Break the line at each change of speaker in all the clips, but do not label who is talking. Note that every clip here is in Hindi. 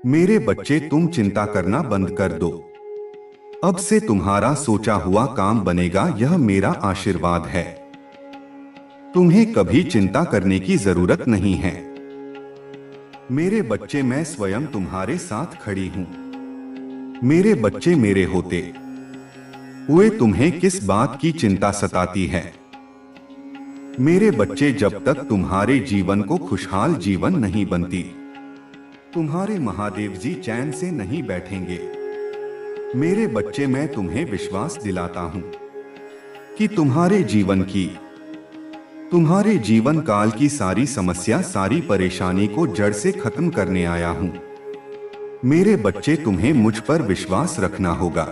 मेरे बच्चे, तुम चिंता करना बंद कर दो। अब से तुम्हारा सोचा हुआ काम बनेगा, यह मेरा आशीर्वाद है। तुम्हें कभी चिंता करने की जरूरत नहीं है। मेरे बच्चे, मैं स्वयं तुम्हारे साथ खड़ी हूं। मेरे बच्चे, मेरे होते हुए तुम्हें किस बात की चिंता सताती है? मेरे बच्चे, जब तक तुम्हारे जीवन को खुशहाल जीवन नहीं बनती, तुम्हारे महादेव जी चैन से नहीं बैठेंगे। मेरे बच्चे, मैं तुम्हें विश्वास दिलाता हूं कि तुम्हारे जीवन काल की सारी समस्या, सारी परेशानी को जड़ से खत्म करने आया हूं। मेरे बच्चे, तुम्हें मुझ पर विश्वास रखना होगा।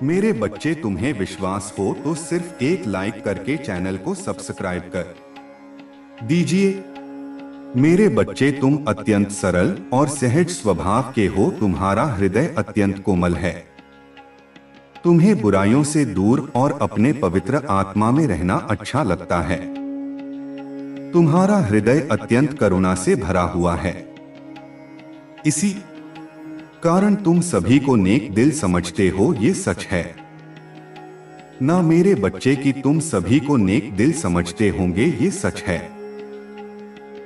मेरे बच्चे, तुम्हें विश्वास हो तो सिर्फ एक लाइक करके चैनल को सब्सक्राइब कर दीजिए। मेरे बच्चे, तुम अत्यंत सरल और सहज स्वभाव के हो। तुम्हारा हृदय अत्यंत कोमल है। तुम्हें बुराइयों से दूर और अपने पवित्र आत्मा में रहना अच्छा लगता है। तुम्हारा हृदय अत्यंत करुणा से भरा हुआ है। इसी कारण तुम सभी को नेक दिल समझते हो, ये सच है ना मेरे बच्चे कि तुम सभी को नेक दिल समझते होंगे, ये सच है।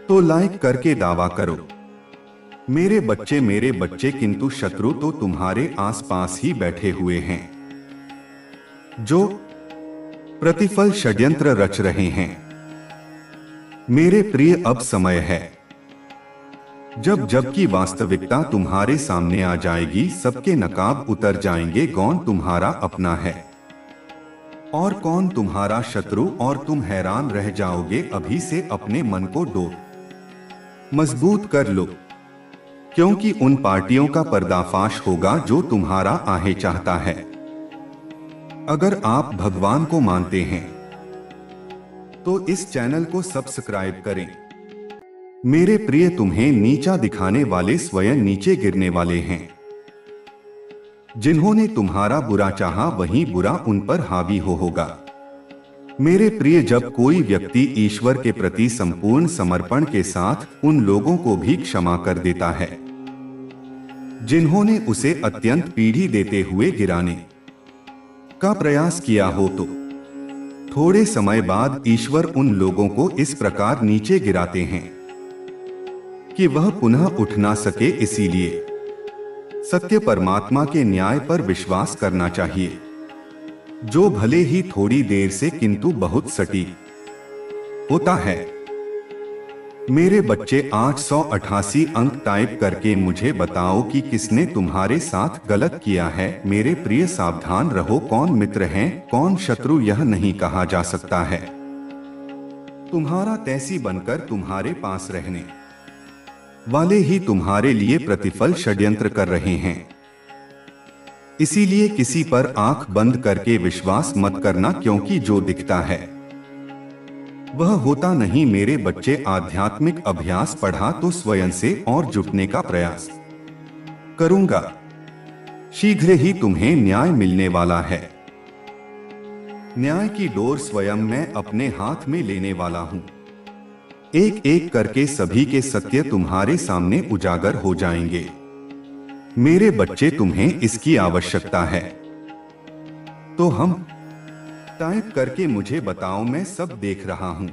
तो लाइक करके दावा करो। मेरे बच्चे, किंतु शत्रु तो तुम्हारे आसपास ही बैठे हुए हैं, जो प्रतिफल षड्यंत्र रच रहे हैं। मेरे प्रिय, अब समय है जब की वास्तविकता तुम्हारे सामने आ जाएगी। सबके नकाब उतर जाएंगे। कौन तुम्हारा अपना है और कौन तुम्हारा शत्रु, और तुम हैरान रह जाओगे। अभी से अपने मन को मजबूत कर लो, क्योंकि उन पार्टियों का पर्दाफाश होगा जो तुम्हारा आहे चाहता है। अगर आप भगवान को मानते हैं तो इस चैनल को सब्सक्राइब करें। मेरे प्रिय, तुम्हें नीचा दिखाने वाले स्वयं नीचे गिरने वाले हैं। जिन्होंने तुम्हारा बुरा चाहा, वही बुरा उन पर हावी होगा। मेरे प्रिय, जब कोई व्यक्ति ईश्वर के प्रति संपूर्ण समर्पण के साथ उन लोगों को भी क्षमा कर देता है जिन्होंने उसे अत्यंत पीढ़ी देते हुए गिराने का प्रयास किया हो, तो थोड़े समय बाद ईश्वर उन लोगों को इस प्रकार नीचे गिराते हैं कि वह पुनः उठ ना सके। इसीलिए सत्य परमात्मा के न्याय पर विश्वास करना चाहिए, जो भले ही थोड़ी देर से किंतु बहुत सटीक होता है। मेरे बच्चे, 888 अंक टाइप करके मुझे बताओ कि किसने तुम्हारे साथ गलत किया है। मेरे प्रिय, सावधान रहो। कौन मित्र हैं, कौन शत्रु, यह नहीं कहा जा सकता है। तुम्हारा तैसी बनकर तुम्हारे पास रहने वाले ही तुम्हारे लिए प्रतिफल षड्यंत्र कर रहे हैं। इसीलिए किसी पर आंख बंद करके विश्वास मत करना, क्योंकि जो दिखता है वह होता नहीं। मेरे बच्चे, आध्यात्मिक अभ्यास पढ़ा तो स्वयं से और जुटने का प्रयास करूंगा। शीघ्र ही तुम्हें न्याय मिलने वाला है। न्याय की डोर स्वयं मैं अपने हाथ में लेने वाला हूं। एक एक करके सभी के सत्य तुम्हारे सामने उजागर हो जाएंगे। मेरे बच्चे, तुम्हें इसकी आवश्यकता है तो हम टाइप करके मुझे बताओ। मैं सब देख रहा हूं,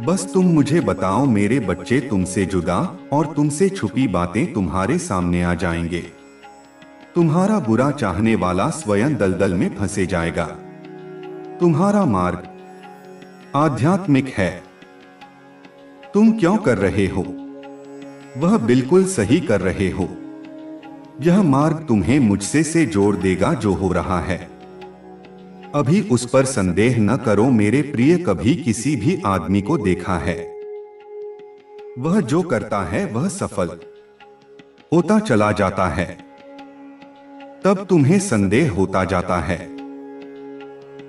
बस तुम मुझे बताओ। मेरे बच्चे, तुमसे जुदा और तुमसे छुपी बातें तुम्हारे सामने आ जाएंगे। तुम्हारा बुरा चाहने वाला स्वयं दलदल में फंसे जाएगा। तुम्हारा मार्ग आध्यात्मिक है। तुम क्यों कर रहे हो, वह बिल्कुल सही कर रहे हो। यह मार्ग तुम्हें मुझसे से जोड़ देगा। जो हो रहा है अभी, उस पर संदेह न करो। मेरे प्रिय, कभी किसी भी आदमी को देखा है, वह जो करता है वह सफल होता चला जाता है। तब तुम्हें संदेह होता जाता है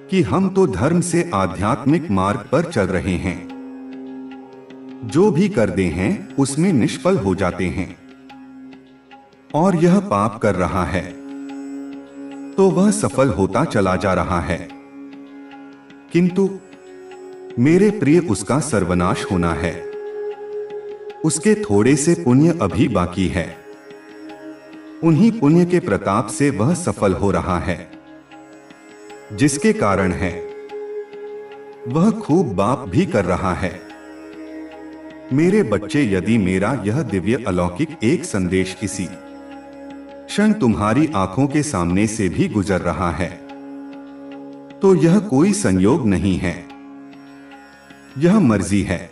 कि हम तो धर्म से आध्यात्मिक मार्ग पर चल रहे हैं। जो भी करते हैं उसमें निष्फल हो जाते हैं, और यह पाप कर रहा है तो वह सफल होता चला जा रहा है। किंतु मेरे प्रिय, उसका सर्वनाश होना है। उसके थोड़े से पुण्य अभी बाकी है। उन्हीं पुण्य के प्रताप से वह सफल हो रहा है, जिसके कारण है वह खूब बाप भी कर रहा है। मेरे बच्चे, यदि मेरा यह दिव्य अलौकिक एक संदेश इसी क्षण तुम्हारी आंखों के सामने से भी गुजर रहा है, तो यह कोई संयोग नहीं है, यह मर्जी है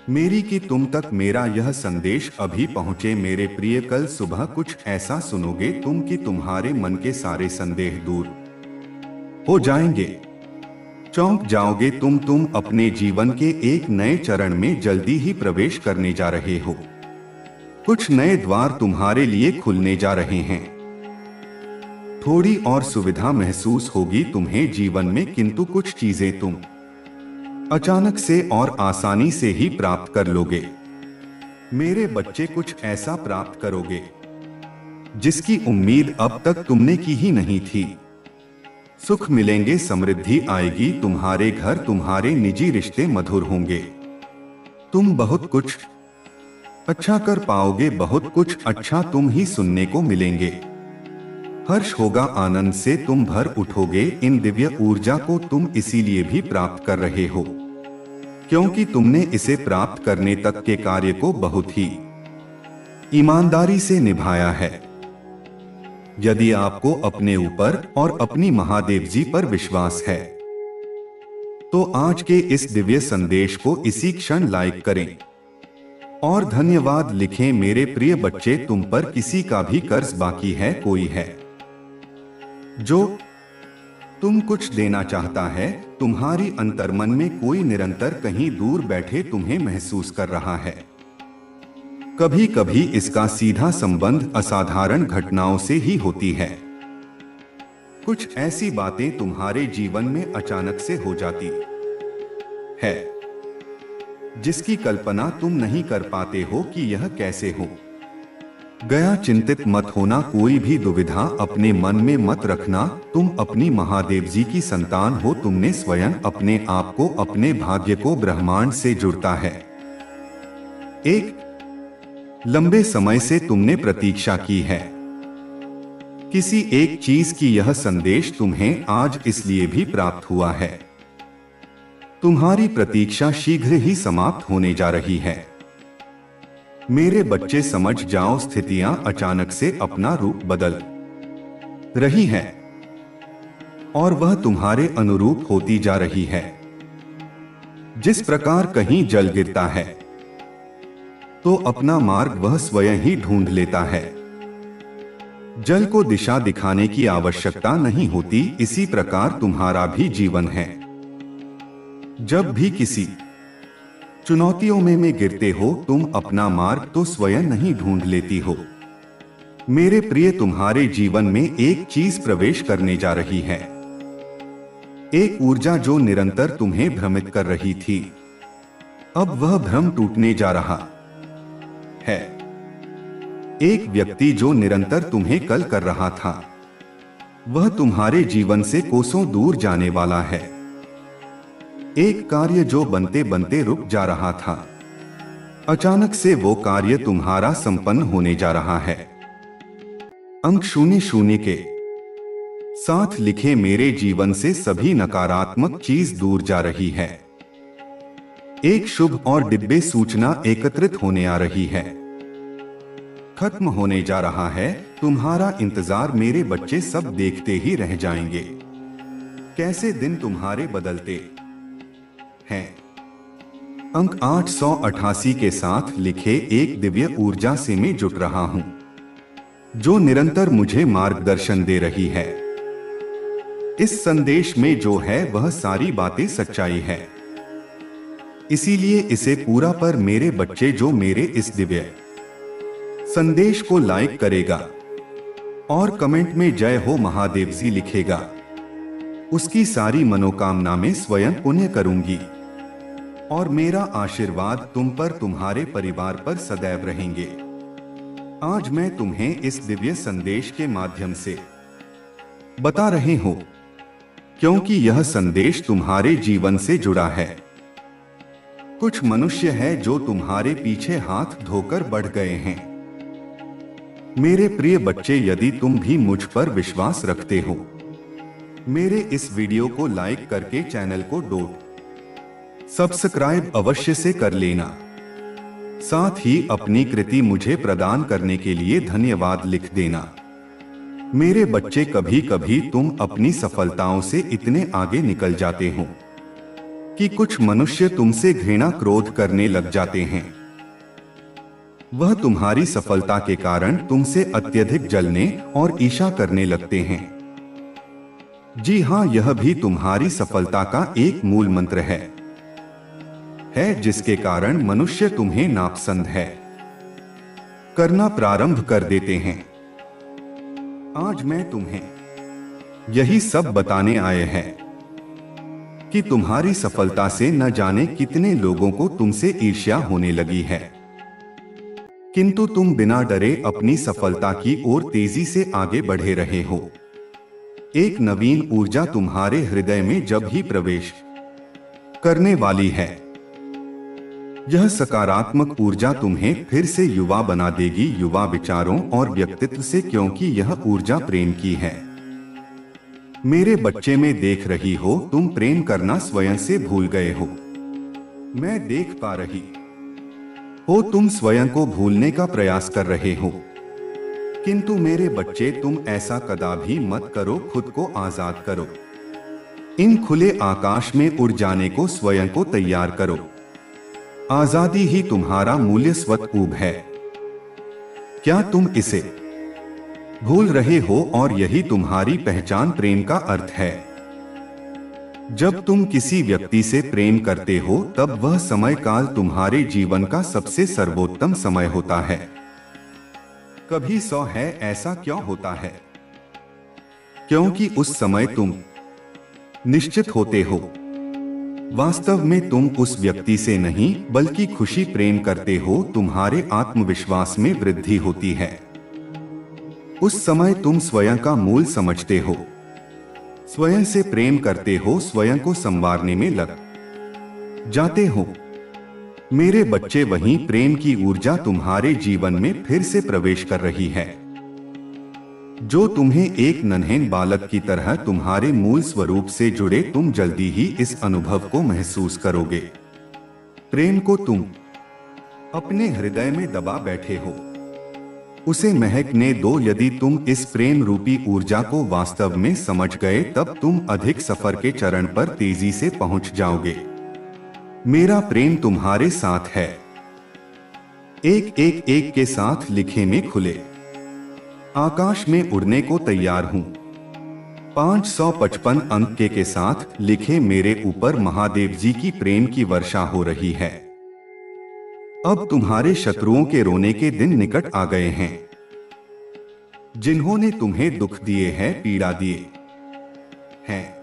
मेरी कि तुम तक मेरा यह संदेश अभी पहुंचे। मेरे प्रिय, कल सुबह कुछ ऐसा सुनोगे तुम कि तुम्हारे मन के सारे संदेह दूर हो जाएंगे। चौंक जाओगे तुम अपने जीवन के एक नए चरण में जल्दी ही प्रवेश करने जा रहे हो। कुछ नए द्वार तुम्हारे लिए खुलने जा रहे हैं। थोड़ी और सुविधा महसूस होगी तुम्हें जीवन में, किंतु कुछ चीजें तुम अचानक से और आसानी से ही प्राप्त कर लोगे। मेरे बच्चे, कुछ ऐसा प्राप्त करोगे जिसकी उम्मीद अब तक तुमने की ही नहीं थी। सुख मिलेंगे, समृद्धि आएगी, तुम्हारे घर, तुम्हारे निजी रिश्ते मधुर होंगे। तुम बहुत कुछ अच्छा कर पाओगे, बहुत कुछ अच्छा तुम ही सुनने को मिलेंगे। हर्ष होगा, आनंद से तुम भर उठोगे। इन दिव्य ऊर्जा को तुम इसीलिए भी प्राप्त कर रहे हो क्योंकि तुमने इसे प्राप्त करने तक के कार्य को बहुत ही ईमानदारी से निभाया है। यदि आपको अपने ऊपर और अपनी महादेव जी पर विश्वास है तो आज के इस दिव्य संदेश को इसी क्षण लाइक करें और धन्यवाद लिखें। मेरे प्रिय बच्चे, तुम पर किसी का भी कर्ज बाकी है, कोई है जो तुम कुछ देना चाहता है। तुम्हारी अंतर्मन में कोई निरंतर कहीं दूर बैठे तुम्हें महसूस कर रहा है। कभी कभी इसका सीधा संबंध असाधारण घटनाओं से ही होती है। कुछ ऐसी बातें तुम्हारे जीवन में अचानक से हो जाती है जिसकी कल्पना तुम नहीं कर पाते हो कि यह कैसे हो गया। चिंतित मत होना, कोई भी दुविधा अपने मन में मत रखना। तुम अपनी महादेव जी की संतान हो। तुमने स्वयं अपने आप को, अपने भाग्य को ब्रह्मांड से जुड़ता है। एक लंबे समय से तुमने प्रतीक्षा की है किसी एक चीज की। यह संदेश तुम्हें आज इसलिए भी प्राप्त हुआ है। तुम्हारी प्रतीक्षा शीघ्र ही समाप्त होने जा रही है। मेरे बच्चे, समझ जाओ, स्थितियां अचानक से अपना रूप बदल रही हैं और वह तुम्हारे अनुरूप होती जा रही है। जिस प्रकार कहीं जल गिरता है तो अपना मार्ग वह स्वयं ही ढूंढ लेता है। जल को दिशा दिखाने की आवश्यकता नहीं होती, इसी प्रकार तुम्हारा भी जीवन है। जब भी किसी चुनौतियों में गिरते हो, तुम अपना मार्ग तो स्वयं नहीं ढूंढ लेती हो। मेरे प्रिय, तुम्हारे जीवन में एक चीज प्रवेश करने जा रही है, एक ऊर्जा जो निरंतर तुम्हें भ्रमित कर रही थी। अब वह भ्रम टूटने जा रहा है। एक व्यक्ति जो निरंतर तुम्हें कल कर रहा था, वह तुम्हारे जीवन से कोसों दूर जाने वाला है। एक कार्य जो बनते बनते रुक जा रहा था, अचानक से वो कार्य तुम्हारा संपन्न होने जा रहा है। अंक 00 के साथ लिखे, मेरे जीवन से सभी नकारात्मक चीज दूर जा रही है। एक शुभ और दिव्य सूचना एकत्रित होने आ रही है, खत्म होने जा रहा है। तुम्हारा इंतजार मेरे बच्चे सब देखते ही रह जाएंगे, कैसे दिन तुम्हारे बदलते हैं। अंक 888 के साथ लिखे, एक दिव्य ऊर्जा से मैं जुट रहा हूं जो निरंतर मुझे मार्गदर्शन दे रही है। इस संदेश में जो है वह सारी बातें सच्चाई है, इसीलिए इसे पूरा पर मेरे बच्चे, जो मेरे इस दिव्य संदेश को लाइक करेगा और कमेंट में जय हो महादेव जी लिखेगा, उसकी सारी मनोकामना में स्वयं पुण्य करूंगी और मेरा आशीर्वाद तुम पर, तुम्हारे परिवार पर सदैव रहेंगे। आज मैं तुम्हें इस दिव्य संदेश के माध्यम से बता रहे हो क्योंकि यह संदेश तुम्हारे जीवन से जुड़ा है। कुछ मनुष्य है जो तुम्हारे पीछे हाथ धोकर बढ़ गए हैं। मेरे प्रिय बच्चे, यदि तुम भी मुझ पर विश्वास रखते हो, मेरे इस वीडियो को लाइक करके चैनल को सब्सक्राइब अवश्य से कर लेना। साथ ही अपनी कृति मुझे प्रदान करने के लिए धन्यवाद लिख देना। मेरे बच्चे, कभी कभी तुम अपनी सफलताओं से इतने आगे निकल जाते हो कि कुछ मनुष्य तुमसे घृणा क्रोध करने लग जाते हैं। वह तुम्हारी सफलता के कारण तुमसे अत्यधिक जलने और ईर्ष्या करने लगते हैं। जी हाँ, यह भी तुम्हारी सफलता का एक मूल मंत्र है जिसके कारण मनुष्य तुम्हें नापसंद करना प्रारंभ कर देते हैं। आज मैं तुम्हें यही सब बताने आए हैं कि तुम्हारी सफलता से न जाने कितने लोगों को तुमसे ईर्ष्या होने लगी है, किंतु तुम बिना डरे अपनी सफलता की ओर तेजी से आगे बढ़े रहे हो। एक नवीन ऊर्जा तुम्हारे हृदय में जब ही प्रवेश करने वाली है, यह सकारात्मक ऊर्जा तुम्हें फिर से युवा बना देगी, युवा विचारों और व्यक्तित्व से, क्योंकि यह ऊर्जा प्रेम की है। मेरे बच्चे में देख रही हो, तुम प्रेम करना स्वयं से भूल गए हो। मैं देख पा रही हो, तुम स्वयं को भूलने का प्रयास कर रहे हो। किंतु मेरे बच्चे, तुम ऐसा कदापि मत करो। खुद को आजाद करो। इन खुले आकाश में उड़ जाने को स्वयं को तैयार करो। आजादी ही तुम्हारा मूल्य स्वरूप है। क्या तुम इसे भूल रहे हो? और यही तुम्हारी पहचान प्रेम का अर्थ है। जब तुम किसी व्यक्ति से प्रेम करते हो, तब वह समय काल तुम्हारे जीवन का सबसे सर्वोत्तम समय होता है। कभी 100 है। ऐसा क्यों होता है? क्योंकि उस समय तुम निश्चित होते हो। वास्तव में तुम उस व्यक्ति से नहीं बल्कि खुशी प्रेम करते हो। तुम्हारे आत्मविश्वास में वृद्धि होती है। उस समय तुम स्वयं का मूल समझते हो, स्वयं से प्रेम करते हो, स्वयं को संवारने में लग जाते हो। मेरे बच्चे, वहीं प्रेम की ऊर्जा तुम्हारे जीवन में फिर से प्रवेश कर रही है, जो तुम्हें एक नन्हें बालक की तरह तुम्हारे मूल स्वरूप से जुड़े। तुम जल्दी ही इस अनुभव को महसूस करोगे। प्रेम को तुम अपने हृदय में दबा बैठे हो, उसे महकने दो। यदि तुम इस प्रेम रूपी ऊर्जा को वास्तव में समझ गए, तब तुम अधिक सफर के चरण पर तेजी से पहुंच जाओगे। मेरा प्रेम तुम्हारे साथ है। एक के साथ लिखे में खुले आकाश में उड़ने को तैयार हूं। 555 अंक के साथ लिखे मेरे ऊपर महादेव जी की प्रेम की वर्षा हो रही है। अब तुम्हारे शत्रुओं के रोने के दिन निकट आ गए हैं। जिन्होंने तुम्हें दुख दिए हैं, पीड़ा दिए हैं,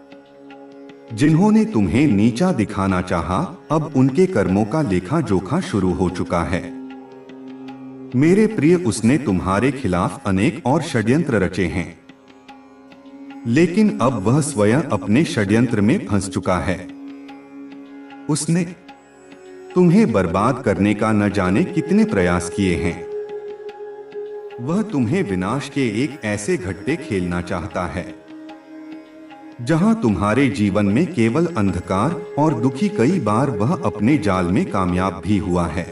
जिन्होंने तुम्हें नीचा दिखाना चाहा, अब उनके कर्मों का लेखा जोखा शुरू हो चुका है। मेरे प्रिय, उसने तुम्हारे खिलाफ अनेक और षड्यंत्र रचे हैं, लेकिन अब वह स्वयं अपने षड्यंत्र में फंस चुका है। उसने तुम्हें बर्बाद करने का न जाने कितने प्रयास किए हैं। वह तुम्हें विनाश के एक ऐसे घट्टे खेलना चाहता है जहां तुम्हारे जीवन में केवल अंधकार और दुखी। कई बार वह अपने जाल में कामयाब भी हुआ है।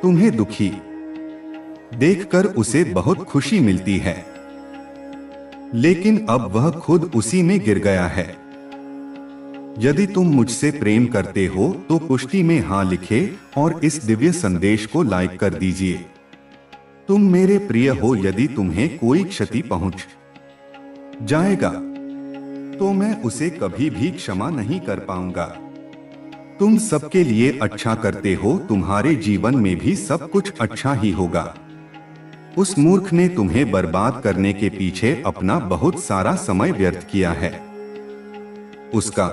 तुम्हें दुखी देखकर उसे बहुत खुशी मिलती है, लेकिन अब वह खुद उसी में गिर गया है। यदि तुम मुझसे प्रेम करते हो तो पुष्टि में हाँ लिखे और इस दिव्य संदेश को लाइक कर दीजिए। तुम मेरे प्रिय हो। यदि तुम्हें कोई क्षति पहुंच जाएगा तो मैं उसे कभी भी क्षमा नहीं कर पाऊंगा। तुम सबके लिए अच्छा करते हो, तुम्हारे जीवन में भी सब कुछ अच्छा ही होगा। उस मूर्ख ने तुम्हें बर्बाद करने के पीछे अपना बहुत सारा समय व्यर्थ किया है। उसका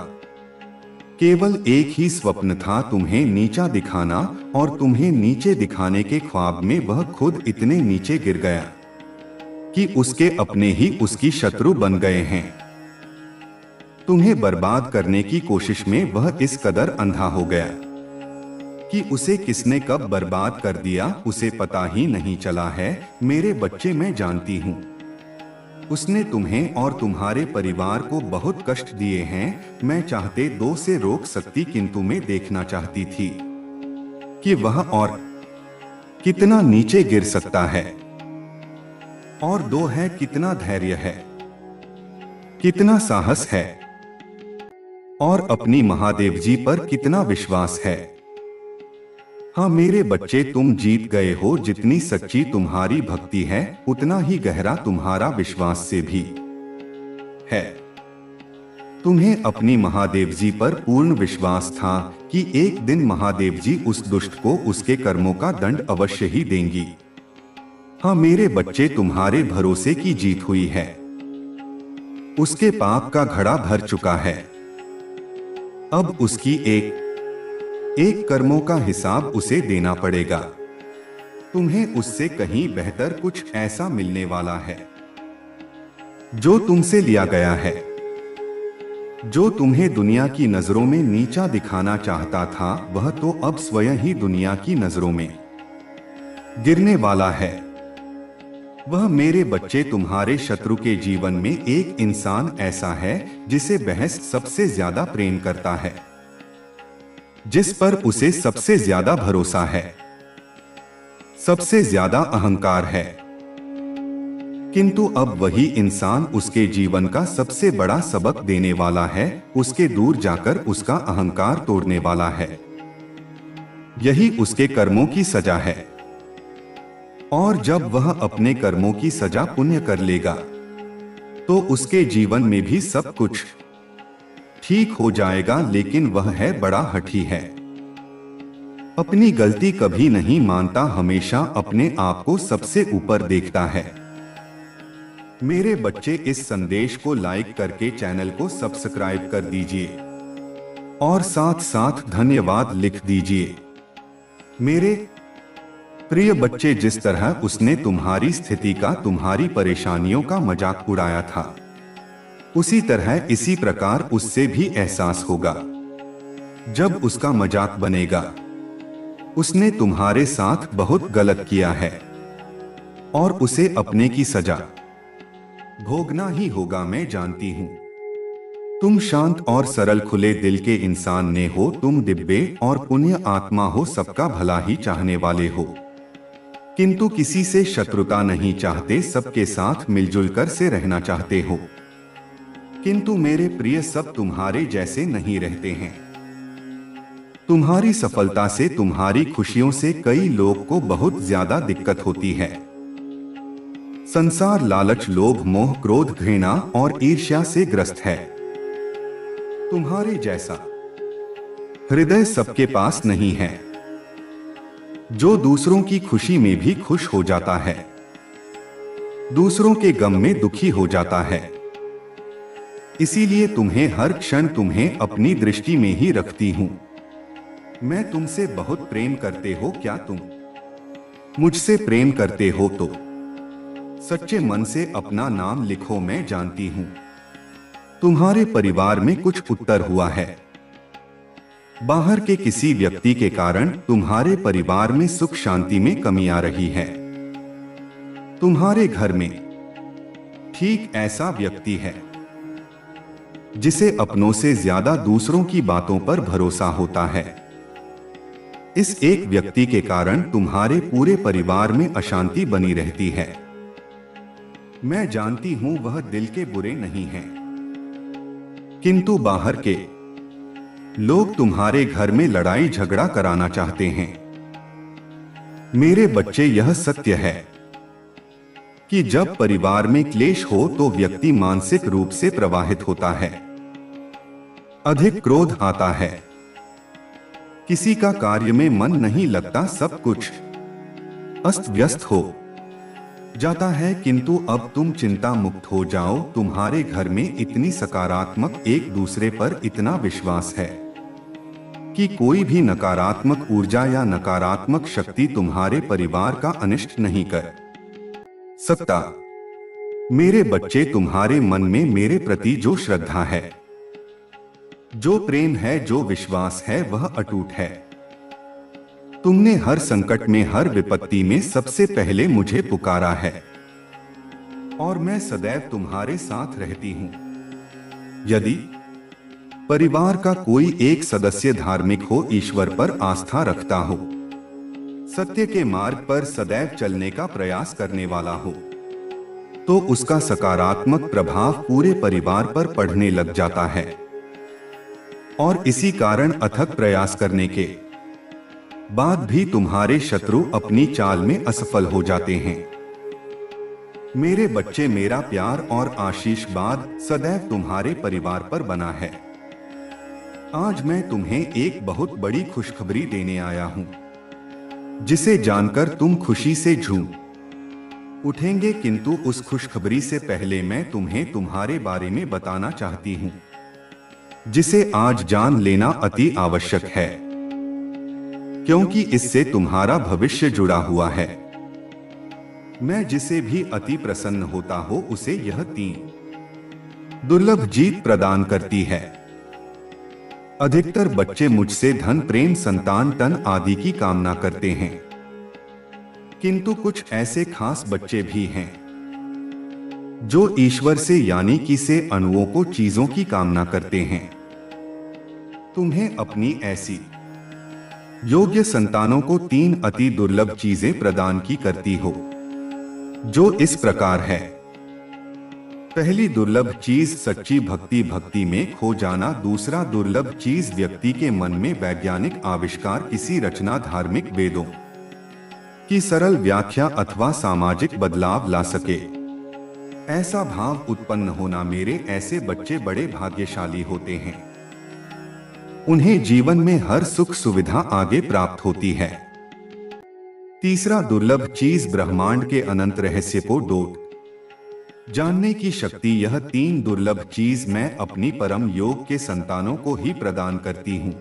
केवल एक ही स्वप्न था, तुम्हें नीचा दिखाना, और तुम्हें नीचे दिखाने के ख्वाब में वह खुद इतने नीचे गिर गया कि उसके अपने ही उसकी शत्रु बन गए हैं। तुम्हें बर्बाद करने की कोशिश में वह इस कदर अंधा हो गया कि उसे किसने कब बर्बाद कर दिया उसे पता ही नहीं चला है। मेरे बच्चे, मैं जानती हूँ उसने तुम्हें और तुम्हारे परिवार को बहुत कष्ट दिए हैं। मैं चाहते दो से रोक सकती, किंतु मैं देखना चाहती थी कि वह और कितना नीचे गिर सकता है। और दो है, कितना धैर्य है, कितना साहस है, और अपनी महादेव जी पर कितना विश्वास है। हाँ मेरे बच्चे, तुम जीत गए हो। जितनी सच्ची तुम्हारी भक्ति है उतना ही गहरा तुम्हारा विश्वास से भी है। तुम्हें अपनी महादेव जी पर पूर्ण विश्वास था कि एक दिन महादेव जी उस दुष्ट को उसके कर्मों का दंड अवश्य ही देंगी। हाँ मेरे बच्चे, तुम्हारे भरोसे की जीत हुई है। उसके पाप का घड़ा भर चुका है। अब उसकी एक कर्मों का हिसाब उसे देना पड़ेगा। तुम्हें उससे कहीं बेहतर कुछ ऐसा मिलने वाला है जो तुमसे लिया गया है। जो तुम्हें दुनिया की नजरों में नीचा दिखाना चाहता था वह तो अब स्वयं ही दुनिया की नजरों में गिरने वाला है। वह मेरे बच्चे, तुम्हारे शत्रु के जीवन में एक इंसान ऐसा है जिसे बहस सबसे ज्यादा प्रेम करता है, जिस पर उसे सबसे ज्यादा भरोसा है, सबसे ज्यादा अहंकार है। किंतु अब वही इंसान उसके जीवन का सबसे बड़ा सबक देने वाला है। उसके दूर जाकर उसका अहंकार तोड़ने वाला है। यही उसके कर्मों की सजा है। और जब वह अपने कर्मों की सजा पुण्य कर लेगा तो उसके जीवन में भी सब कुछ ठीक हो जाएगा। लेकिन वह है बड़ा हठी है, अपनी गलती कभी नहीं मानता, हमेशा अपने आप को सबसे ऊपर देखता है। मेरे बच्चे, इस संदेश को लाइक करके चैनल को सब्सक्राइब कर दीजिए और साथ साथ धन्यवाद लिख दीजिए। मेरे प्रिय बच्चे, जिस तरह उसने तुम्हारी स्थिति का, तुम्हारी परेशानियों का मजाक उड़ाया था, उसी तरह इसी प्रकार उससे भी एहसास होगा। जब उसका मजाक बनेगा, उसने तुम्हारे साथ बहुत गलत किया है और उसे अपने की सजा भोगना ही होगा। मैं जानती हूँ तुम शांत और सरल खुले दिल के इंसान ने हो। तुम दिव्य और पुण्य आत्मा हो, सबका भला ही चाहने वाले हो, किंतु किसी से शत्रुता नहीं चाहते, सबके साथ मिलजुल कर से रहना चाहते हो। किंतु मेरे प्रिय, सब तुम्हारे जैसे नहीं रहते हैं। तुम्हारी सफलता से, तुम्हारी खुशियों से कई लोग को बहुत ज्यादा दिक्कत होती है। संसार लालच, लोभ, मोह, क्रोध, घृणा और ईर्ष्या से ग्रस्त है। तुम्हारे जैसा हृदय सबके पास नहीं है, जो दूसरों की खुशी में भी खुश हो जाता है, दूसरों के गम में दुखी हो जाता है। इसीलिए तुम्हें हर क्षण, तुम्हें अपनी दृष्टि में ही रखती हूं। मैं तुमसे बहुत प्रेम करते हो। क्या तुम मुझसे प्रेम करते हो तो सच्चे मन से अपना नाम लिखो। मैं जानती हूं तुम्हारे परिवार में कुछ उत्तर हुआ है। बाहर के किसी व्यक्ति के कारण तुम्हारे परिवार में सुख शांति में कमी आ रही है। तुम्हारे घर में ठीक ऐसा व्यक्ति है जिसे अपनों से ज्यादा दूसरों की बातों पर भरोसा होता है। इस एक व्यक्ति के कारण तुम्हारे पूरे परिवार में अशांति बनी रहती है। मैं जानती हूं वह दिल के बुरे नहीं हैं, किंतु बाहर के लोग तुम्हारे घर में लड़ाई झगड़ा कराना चाहते हैं। मेरे बच्चे, यह सत्य है कि जब परिवार में क्लेश हो तो व्यक्ति मानसिक रूप से प्रवाहित होता है, अधिक क्रोध आता है, किसी का कार्य में मन नहीं लगता, सब कुछ अस्त व्यस्त हो जाता है। किंतु अब तुम चिंता मुक्त हो जाओ। तुम्हारे घर में इतनी सकारात्मक, एक दूसरे पर इतना विश्वास है कि कोई भी नकारात्मक ऊर्जा या नकारात्मक शक्ति तुम्हारे परिवार का अनिष्ट नहीं कर सकता। मेरे बच्चे, तुम्हारे मन में मेरे प्रति जो श्रद्धा है, जो प्रेम है, जो विश्वास है, वह अटूट है। तुमने हर संकट में, हर विपत्ति में सबसे पहले मुझे पुकारा है और मैं सदैव तुम्हारे साथ रहती हूँ। यदि परिवार का कोई एक सदस्य धार्मिक हो, ईश्वर पर आस्था रखता हो, सत्य के मार्ग पर सदैव चलने का प्रयास करने वाला हो, तो उसका सकारात्मक प्रभाव पूरे परिवार पर पड़ने लग जाता है और इसी कारण अथक प्रयास करने के बाद भी तुम्हारे शत्रु अपनी चाल में असफल हो जाते हैं। मेरे बच्चे, मेरा प्यार और आशीर्वाद सदैव तुम्हारे परिवार पर बना है। आज मैं तुम्हें एक बहुत बड़ी खुशखबरी देने आया हूं, जिसे जानकर तुम खुशी से झूम उठेंगे। किंतु उस खुशखबरी से पहले मैं तुम्हें तुम्हारे बारे में बताना चाहती हूं, जिसे आज जान लेना अति आवश्यक है, क्योंकि इससे तुम्हारा भविष्य जुड़ा हुआ है। मैं जिसे भी अति प्रसन्न होता हो, उसे यह 3 दुर्लभ जीत प्रदान करती है। अधिकतर बच्चे मुझसे धन, प्रेम, संतान, तन आदि की कामना करते हैं, किंतु कुछ ऐसे खास बच्चे भी हैं जो ईश्वर से यानी कि से अणुओं को, चीजों की कामना करते हैं। तुम्हें अपनी ऐसी योग्य संतानों को 3 अति दुर्लभ चीजें प्रदान की करती हो, जो इस प्रकार है। पहली दुर्लभ चीज सच्ची भक्ति, भक्ति में खो जाना। दूसरा दुर्लभ चीज व्यक्ति के मन में वैज्ञानिक आविष्कार, किसी रचना, धार्मिक वेदों की सरल व्याख्या अथवा सामाजिक बदलाव ला सके, ऐसा भाव उत्पन्न होना। मेरे ऐसे बच्चे बड़े भाग्यशाली होते हैं, उन्हें जीवन में हर सुख सुविधा आगे प्राप्त होती है। तीसरा दुर्लभ चीज ब्रह्मांड के अनंत रहस्य को डोट जानने की शक्ति। यह 3 दुर्लभ चीज मैं अपनी परम योग के संतानों को ही प्रदान करती हूँ,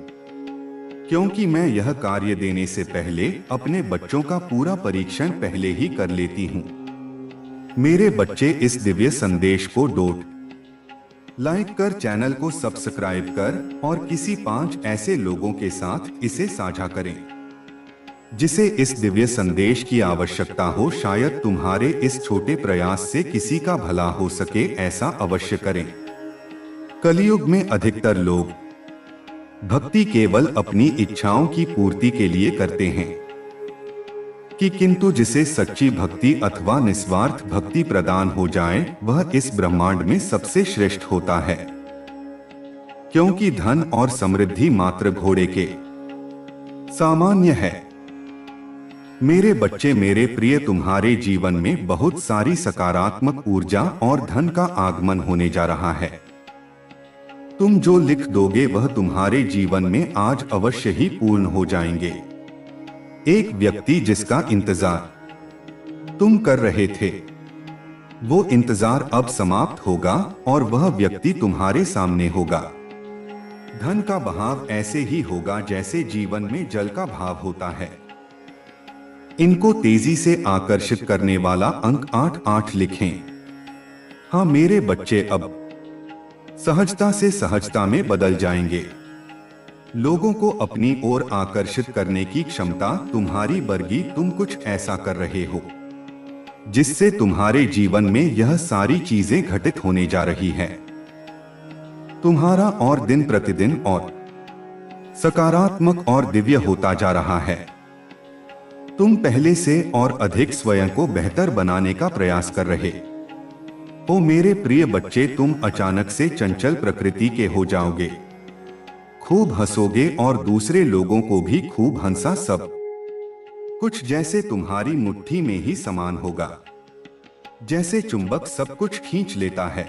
क्योंकि मैं यह कार्य देने से पहले अपने बच्चों का पूरा परीक्षण पहले ही कर लेती हूँ। मेरे बच्चे, इस दिव्य संदेश को लाइक कर, चैनल को सब्सक्राइब कर और किसी 5 ऐसे लोगों के साथ इसे साझा करें जिसे इस दिव्य संदेश की आवश्यकता हो। शायद तुम्हारे इस छोटे प्रयास से किसी का भला हो सके, ऐसा अवश्य करें। कलयुग में अधिकतर लोग भक्ति केवल अपनी इच्छाओं की पूर्ति के लिए करते हैं किंतु जिसे सच्ची भक्ति अथवा निस्वार्थ भक्ति प्रदान हो जाए, वह इस ब्रह्मांड में सबसे श्रेष्ठ होता है। क्योंकि धन और समृद्धि मात्र घोड़े के सामान्य है। मेरे बच्चे, मेरे प्रिय, तुम्हारे जीवन में बहुत सारी सकारात्मक ऊर्जा और धन का आगमन होने जा रहा है। तुम जो लिख दोगे वह तुम्हारे जीवन में आज अवश्य ही पूर्ण हो जाएंगे। एक व्यक्ति जिसका इंतजार तुम कर रहे थे, वो इंतजार अब समाप्त होगा और वह व्यक्ति तुम्हारे सामने होगा। धन का बहाव ऐसे ही होगा जैसे जीवन में जल का भाव होता है। इनको तेजी से आकर्षित करने वाला अंक 8-8 लिखें। हाँ मेरे बच्चे, अब सहजता से सहजता में बदल जाएंगे। लोगों को अपनी ओर आकर्षित करने की क्षमता तुम्हारी बढ़ेगी। तुम कुछ ऐसा कर रहे हो जिससे तुम्हारे जीवन में यह सारी चीजें घटित होने जा रही है। तुम्हारा और दिन प्रतिदिन और सकारात्मक और दिव्य होता जा रहा है। तुम पहले से और अधिक स्वयं को बेहतर बनाने का प्रयास कर रहे हो। मेरे प्रिय बच्चे, तुम अचानक से चंचल प्रकृति के हो जाओगे, खूब हंसोगे और दूसरे लोगों को भी खूब हंसा। सब कुछ जैसे तुम्हारी मुट्ठी में ही समान होगा, जैसे चुंबक सब कुछ खींच लेता है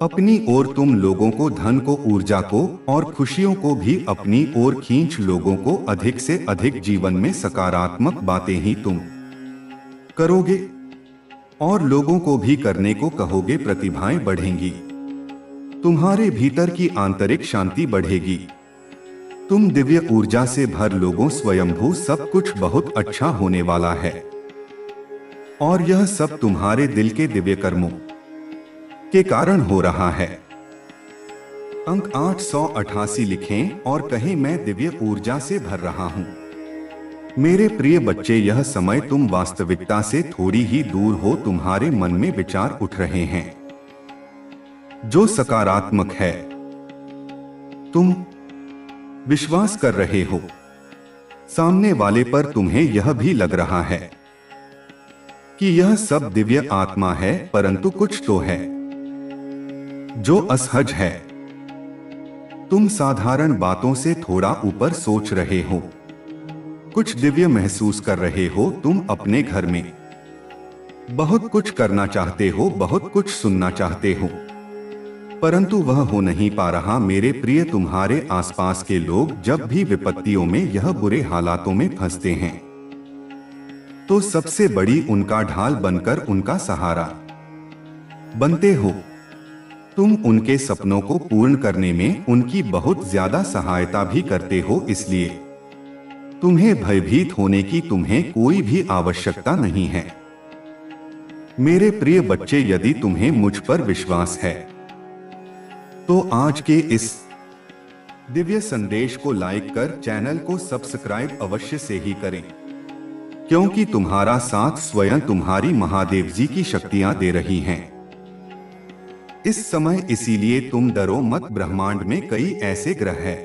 अपनी ओर। तुम लोगों को, धन को, ऊर्जा को और खुशियों को भी अपनी ओर खींच। लोगों को अधिक से अधिक जीवन में सकारात्मक बातें ही तुम करोगे और लोगों को भी करने को कहोगे। प्रतिभाएं बढ़ेंगी, तुम्हारे भीतर की आंतरिक शांति बढ़ेगी। तुम दिव्य ऊर्जा से भर लोगों। स्वयंभू सब कुछ बहुत अच्छा होने वाला है और यह सब तुम्हारे दिल के दिव्य कर्मों के कारण हो रहा है। अंक 888 लिखें और कहें, मैं दिव्य ऊर्जा से भर रहा हूं। मेरे प्रिय बच्चे, यह समय तुम वास्तविकता से थोड़ी ही दूर हो। तुम्हारे मन में विचार उठ रहे हैं जो सकारात्मक है। तुम विश्वास कर रहे हो सामने वाले पर। तुम्हें यह भी लग रहा है कि यह सब दिव्य आत्मा है, परंतु कुछ तो है जो असहज है। तुम साधारण बातों से थोड़ा ऊपर सोच रहे हो, कुछ दिव्य महसूस कर रहे हो। तुम अपने घर में बहुत कुछ करना चाहते हो, बहुत कुछ सुनना चाहते हो, परंतु वह हो नहीं पा रहा। मेरे प्रिय, तुम्हारे आसपास के लोग जब भी विपत्तियों में यह बुरे हालातों में फंसते हैं तो सबसे बड़ी उनका ढाल बनकर उनका सहारा बनते हो। तुम उनके सपनों को पूर्ण करने में उनकी बहुत ज्यादा सहायता भी करते हो, इसलिए तुम्हें भयभीत होने की तुम्हें कोई भी आवश्यकता नहीं है। मेरे प्रिय बच्चे, यदि तुम्हें मुझ पर विश्वास है तो आज के इस दिव्य संदेश को लाइक कर चैनल को सब्सक्राइब अवश्य से ही करें, क्योंकि तुम्हारा साथ स्वयं तुम्हारी महादेव जी की शक्तियां दे रही हैं इस समय। इसीलिए तुम डरो मत। ब्रह्मांड में कई ऐसे ग्रह हैं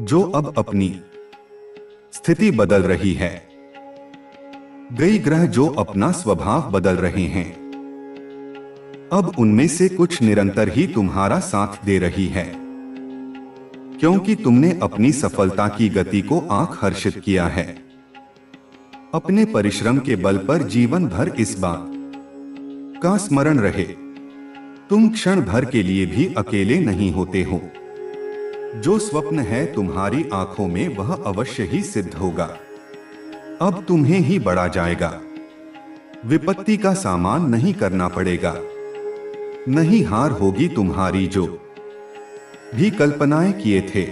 जो अब अपनी स्थिति बदल रही है, कई ग्रह जो अपना स्वभाव बदल रहे हैं। अब उनमें से कुछ निरंतर ही तुम्हारा साथ दे रही है, क्योंकि तुमने अपनी सफलता की गति को आंख हर्षित किया है। अपने परिश्रम के बल पर जीवन भर इस बात का स्मरण रहे, तुम क्षण भर के लिए भी अकेले नहीं होते हो। जो स्वप्न है तुम्हारी आंखों में वह अवश्य ही सिद्ध होगा। अब तुम्हें ही बढ़ा जाएगा, विपत्ति का सामना नहीं करना पड़ेगा, नहीं हार होगी तुम्हारी। जो भी कल्पनाएं किए थे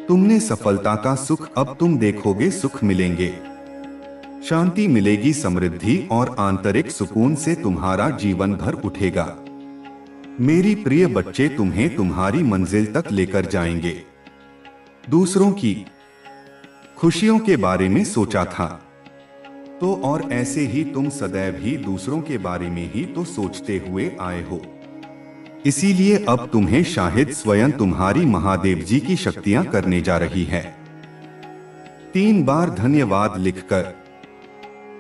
तुमने सफलता का सुख अब तुम देखोगे। सुख मिलेंगे, शांति मिलेगी, समृद्धि और आंतरिक सुकून से तुम्हारा जीवन भर उठेगा। मेरी प्रिय बच्चे, तुम्हें तुम्हारी मंजिल तक लेकर जाएंगे। दूसरों की खुशियों के बारे में सोचा था तो और ऐसे ही तुम सदैव ही दूसरों के बारे में ही तो सोचते हुए आए हो। इसीलिए अब तुम्हें शायद स्वयं तुम्हारी महादेव जी की शक्तियां करने जा रही है। 3 बार धन्यवाद लिखकर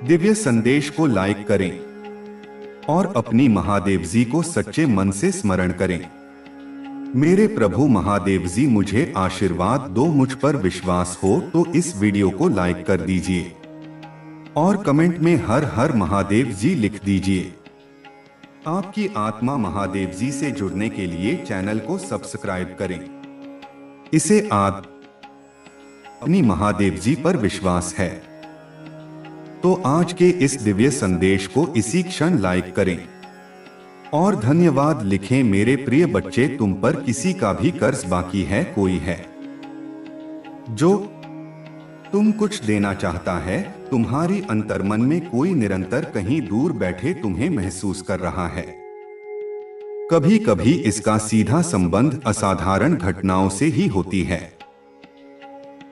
दिव्य संदेश को लाइक करें और अपनी महादेव जी को सच्चे मन से स्मरण करें। मेरे प्रभु महादेव जी, मुझे आशीर्वाद दो। मुझ पर विश्वास हो तो इस वीडियो को लाइक कर दीजिए और कमेंट में हर हर महादेव जी लिख दीजिए। आपकी आत्मा महादेव जी से जुड़ने के लिए चैनल को सब्सक्राइब करें। इसे अपनी महादेव जी पर विश्वास है तो आज के इस दिव्य संदेश को इसी क्षण लाइक करें और धन्यवाद लिखें। मेरे प्रिय बच्चे, तुम पर किसी का भी कर्ज बाकी है, कोई है जो तुम कुछ देना चाहता है। तुम्हारी अंतर्मन में कोई निरंतर कहीं दूर बैठे तुम्हें महसूस कर रहा है। कभी कभी इसका सीधा संबंध असाधारण घटनाओं से ही होती है।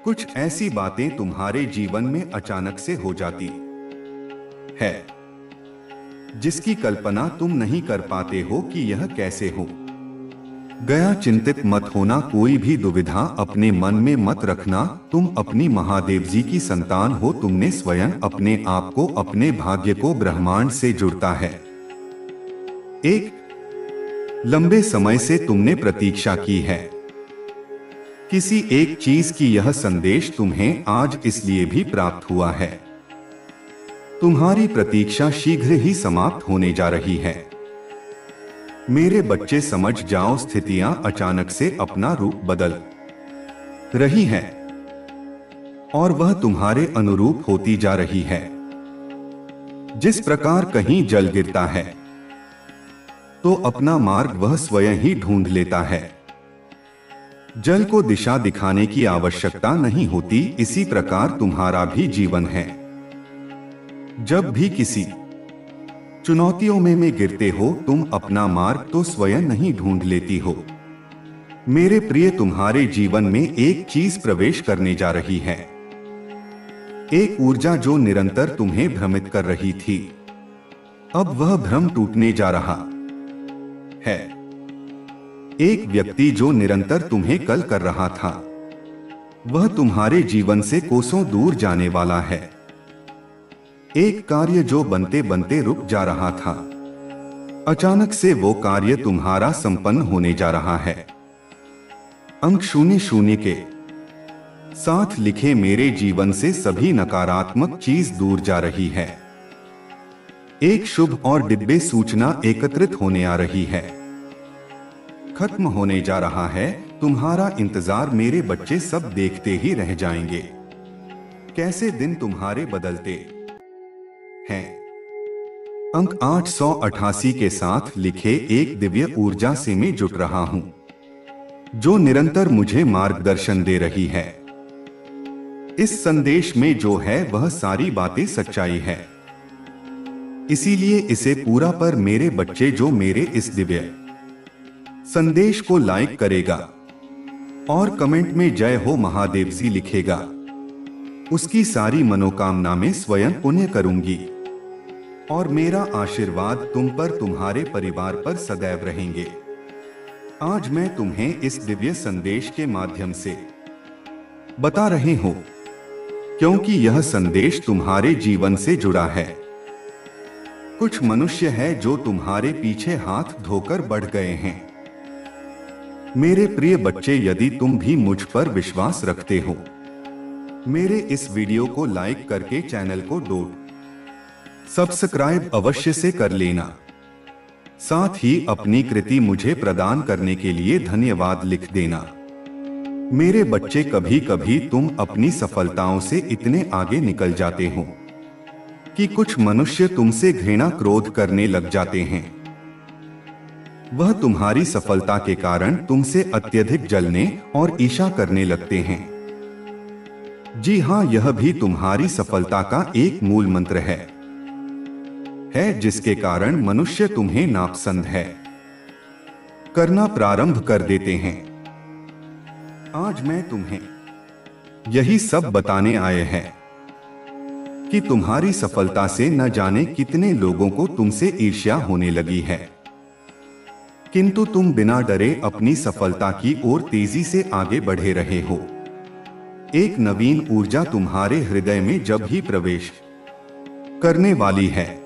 कुछ ऐसी बातें तुम्हारे जीवन में अचानक से हो जाती है जिसकी कल्पना तुम नहीं कर पाते हो कि यह कैसे हो गया। चिंतित मत होना, कोई भी दुविधा अपने मन में मत रखना। तुम अपनी महादेव जी की संतान हो। तुमने स्वयं अपने आप को, अपने भाग्य को ब्रह्मांड से जुड़ता है। एक लंबे समय से तुमने प्रतीक्षा की है किसी एक चीज की। यह संदेश तुम्हें आज इसलिए भी प्राप्त हुआ है। तुम्हारी प्रतीक्षा शीघ्र ही समाप्त होने जा रही है। मेरे बच्चे, समझ जाओ, स्थितियां अचानक से अपना रूप बदल रही हैं और वह तुम्हारे अनुरूप होती जा रही है। जिस प्रकार कहीं जल गिरता है तो अपना मार्ग वह स्वयं ही ढूंढ लेता है। जल को दिशा दिखाने की आवश्यकता नहीं होती। इसी प्रकार तुम्हारा भी जीवन है। जब भी किसी चुनौतियों में गिरते हो, तुम अपना मार्ग तो स्वयं नहीं ढूंढ लेती हो। मेरे प्रिय, तुम्हारे जीवन में एक चीज प्रवेश करने जा रही है एक ऊर्जा जो निरंतर तुम्हें भ्रमित कर रही थी, अब वह भ्रम टूटने जा रहा है। एक व्यक्ति जो निरंतर तुम्हें कल कर रहा था, वह तुम्हारे जीवन से कोसों दूर जाने वाला है। एक कार्य जो बनते बनते रुक जा रहा था, अचानक से वो कार्य तुम्हारा संपन्न होने जा रहा है। अंक 00 के साथ लिखे मेरे जीवन से सभी नकारात्मक चीज दूर जा रही है। एक शुभ और दिव्य सूचना एकत्रित होने आ रही है। खत्म होने जा रहा है तुम्हारा इंतजार मेरे बच्चे, सब देखते ही रह जाएंगे कैसे दिन तुम्हारे बदलते हैं। अंक 888 के साथ लिखे एक दिव्य ऊर्जा से मैं जुट रहा हूं, जो निरंतर मुझे मार्गदर्शन दे रही है। इस संदेश में जो है वह सारी बातें सच्चाई है, इसीलिए इसे पूरा पर मेरे बच्चे जो मेरे इस दिव्य संदेश को लाइक करेगा और कमेंट में जय हो महादेव जी लिखेगा, उसकी सारी मनोकामना में स्वयं पुण्य करूंगी और मेरा आशीर्वाद तुम पर, तुम्हारे परिवार पर सदैव रहेंगे। आज मैं तुम्हें इस दिव्य संदेश के माध्यम से बता रहे हो, क्योंकि यह संदेश तुम्हारे जीवन से जुड़ा है। कुछ मनुष्य है जो तुम्हारे पीछे हाथ धोकर बढ़ गए हैं। मेरे प्रिय बच्चे, यदि तुम भी मुझ पर विश्वास रखते हो, मेरे इस वीडियो को लाइक करके चैनल को सब्सक्राइब अवश्य से कर लेना। साथ ही अपनी कृति मुझे प्रदान करने के लिए धन्यवाद लिख देना। मेरे बच्चे, कभी कभी तुम अपनी सफलताओं से इतने आगे निकल जाते हो कि कुछ मनुष्य तुमसे घृणा क्रोध करने लग जाते हैं। वह तुम्हारी सफलता के कारण तुमसे अत्यधिक जलने और ईर्ष्या करने लगते हैं। जी हां, यह भी तुम्हारी सफलता का एक मूल मंत्र है जिसके कारण मनुष्य तुम्हें नापसंद है करना प्रारंभ कर देते हैं। आज मैं तुम्हें यही सब बताने आए हैं कि तुम्हारी सफलता से न जाने कितने लोगों को तुमसे ईर्ष्या होने लगी है, किंतु तुम बिना डरे अपनी सफलता की ओर तेजी से आगे बढ़े रहे हो। एक नवीन ऊर्जा तुम्हारे हृदय में जब ही प्रवेश करने वाली है।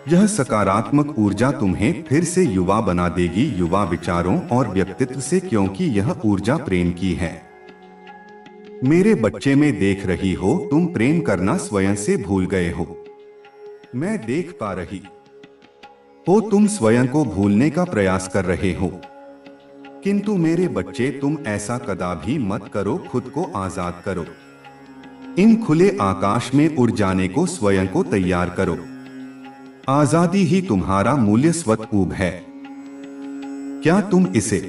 यह सकारात्मक ऊर्जा तुम्हें फिर से युवा बना देगी, युवा विचारों और व्यक्तित्व से, क्योंकि यह ऊर्जा प्रेम की है। मेरे बच्चे में देख रही हो, तुम प्रेम करना स्वयं से भूल गए हो। मैं देख पा रही हो तुम स्वयं को भूलने का प्रयास कर रहे हो, किंतु मेरे बच्चे तुम ऐसा कदापि मत करो। खुद को आजाद करो, इन खुले आकाश में उड़ जाने को स्वयं को तैयार करो। आजादी ही तुम्हारा मूल्य स्वरूप है। क्या तुम इसे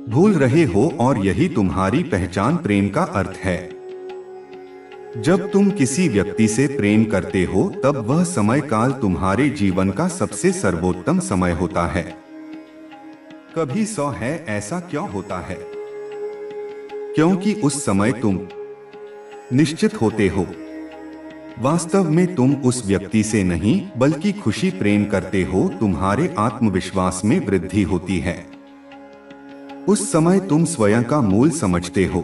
भूल रहे हो? और यही तुम्हारी पहचान, प्रेम का अर्थ है। जब तुम किसी व्यक्ति से प्रेम करते हो तब वह समय काल तुम्हारे जीवन का सबसे सर्वोत्तम समय होता है। कभी 100 है, ऐसा क्यों होता है? क्योंकि उस समय तुम निश्चित होते हो। वास्तव में तुम उस व्यक्ति से नहीं बल्कि खुशी प्रेम करते हो। तुम्हारे आत्मविश्वास में वृद्धि होती है। उस समय तुम स्वयं का मूल समझते हो,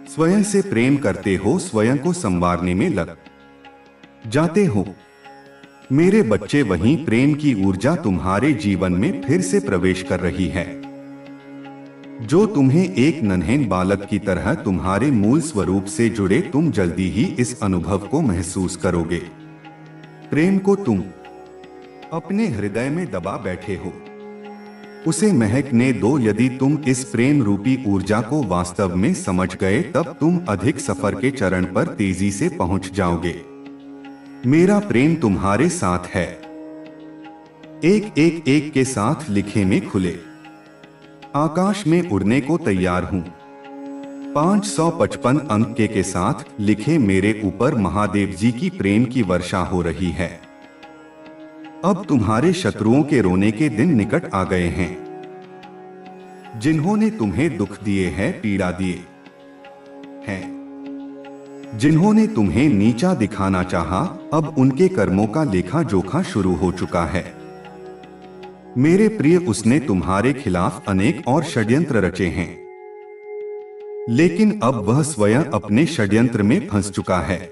स्वयं से प्रेम करते हो, स्वयं को संवारने में लग जाते हो। मेरे बच्चे, वहीं प्रेम की ऊर्जा तुम्हारे जीवन में फिर से प्रवेश कर रही है, जो तुम्हें एक नन्हे बालक की तरह तुम्हारे मूल स्वरूप से जुड़े। तुम जल्दी ही इस अनुभव को महसूस करोगे। प्रेम को तुम अपने हृदय में दबा बैठे हो, उसे महकने दो। यदि तुम इस प्रेम रूपी ऊर्जा को वास्तव में समझ गए, तब तुम अधिक सफर के चरण पर तेजी से पहुंच जाओगे। मेरा प्रेम तुम्हारे साथ है। एक के साथ लिखे में खुले आकाश में उड़ने को तैयार हूं। 555 अंक के साथ लिखे मेरे ऊपर महादेव जी की प्रेम की वर्षा हो रही है। अब तुम्हारे शत्रुओं के रोने के दिन निकट आ गए हैं। जिन्होंने तुम्हें दुख दिए हैं, पीड़ा दिए हैं, जिन्होंने तुम्हें नीचा दिखाना चाहा, अब उनके कर्मों का लेखा जोखा शुरू हो चुका है। मेरे प्रिय, उसने तुम्हारे खिलाफ अनेक और षड्यंत्र रचे हैं, लेकिन अब वह स्वयं अपने षड्यंत्र में फंस चुका है।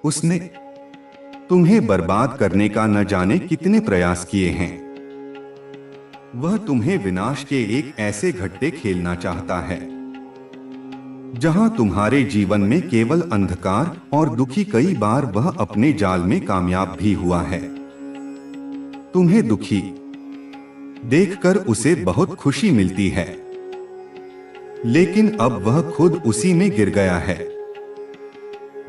उसने तुम्हें बर्बाद करने का न जाने कितने प्रयास किए हैं। वह तुम्हें विनाश के एक ऐसे घट्टे खेलना चाहता है जहां तुम्हारे जीवन में केवल अंधकार और दुखी। कई बार वह अपने जाल में कामयाब भी हुआ है। तुम्हें दुखी देखकर उसे बहुत खुशी मिलती है, लेकिन अब वह खुद उसी में गिर गया है।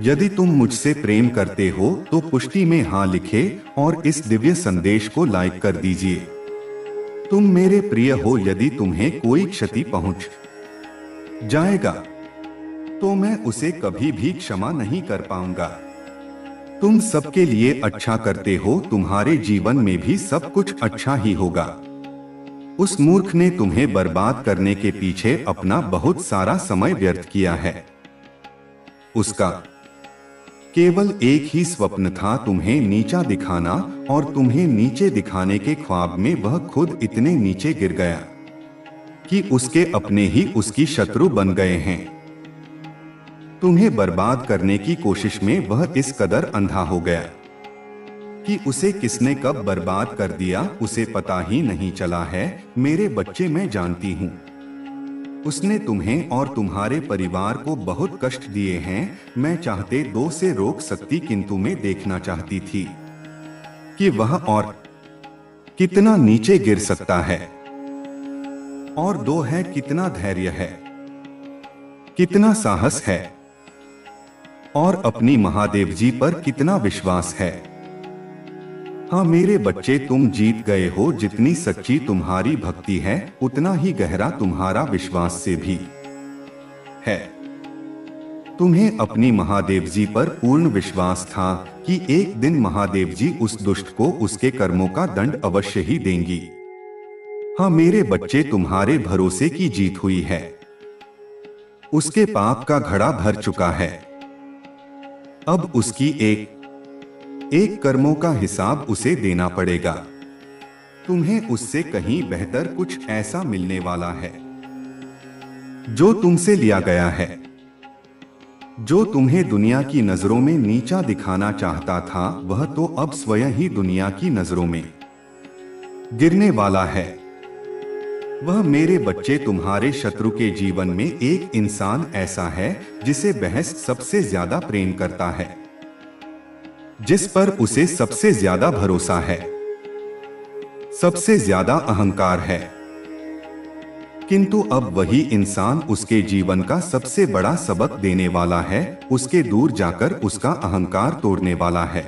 यदि तुम मुझसे प्रेम करते हो तो पुष्टि में हाँ लिखे और इस दिव्य संदेश को लाइक कर दीजिए। तुम मेरे प्रिय हो। यदि तुम्हें कोई क्षति पहुंच जाएगा तो मैं उसे कभी भी क्षमा नहीं कर पाऊंगा। तुम सबके लिए अच्छा करते हो, तुम्हारे जीवन में भी सब कुछ अच्छा ही होगा। उस मूर्ख ने तुम्हें बर्बाद करने के पीछे अपना बहुत सारा समय व्यर्थ किया है। उसका केवल एक ही स्वप्न था, तुम्हें नीचा दिखाना, और तुम्हें नीचे दिखाने के ख्वाब में वह खुद इतने नीचे गिर गया कि उसके अपने ही उसकी शत्रु बन गए हैं। तुम्हें बर्बाद करने की कोशिश में वह इस कदर अंधा हो गया कि उसे किसने कब बर्बाद कर दिया उसे पता ही नहीं चला है। मेरे बच्चे, मैं जानती हूँ उसने तुम्हें और तुम्हारे परिवार को बहुत कष्ट दिए हैं। मैं चाहते दो से रोक सकती, किंतु मैं देखना चाहती थी कि वह और कितना नीचे गिर सकता है। और दो है, कितना धैर्य है, कितना साहस है, और अपनी महादेव जी पर कितना विश्वास है। हाँ मेरे बच्चे, तुम जीत गए हो। जितनी सच्ची तुम्हारी भक्ति है उतना ही गहरा तुम्हारा विश्वास से भी है। तुम्हें अपनी महादेव जी पर पूर्ण विश्वास था कि एक दिन महादेव जी उस दुष्ट को उसके कर्मों का दंड अवश्य ही देंगी। हाँ मेरे बच्चे, तुम्हारे भरोसे की जीत हुई है। उसके पाप का घड़ा भर चुका है। अब उसकी एक कर्मों का हिसाब उसे देना पड़ेगा। तुम्हें उससे कहीं बेहतर कुछ ऐसा मिलने वाला है जो तुमसे लिया गया है। जो तुम्हें दुनिया की नजरों में नीचा दिखाना चाहता था, वह तो अब स्वयं ही दुनिया की नजरों में गिरने वाला है। वह मेरे बच्चे, तुम्हारे शत्रु के जीवन में एक इंसान ऐसा है जिसे बहस सबसे ज्यादा प्रेम करता है, जिस पर उसे सबसे ज्यादा भरोसा है, सबसे ज्यादा अहंकार है। किंतु अब वही इंसान उसके जीवन का सबसे बड़ा सबक देने वाला है, उसके दूर जाकर उसका अहंकार तोड़ने वाला है।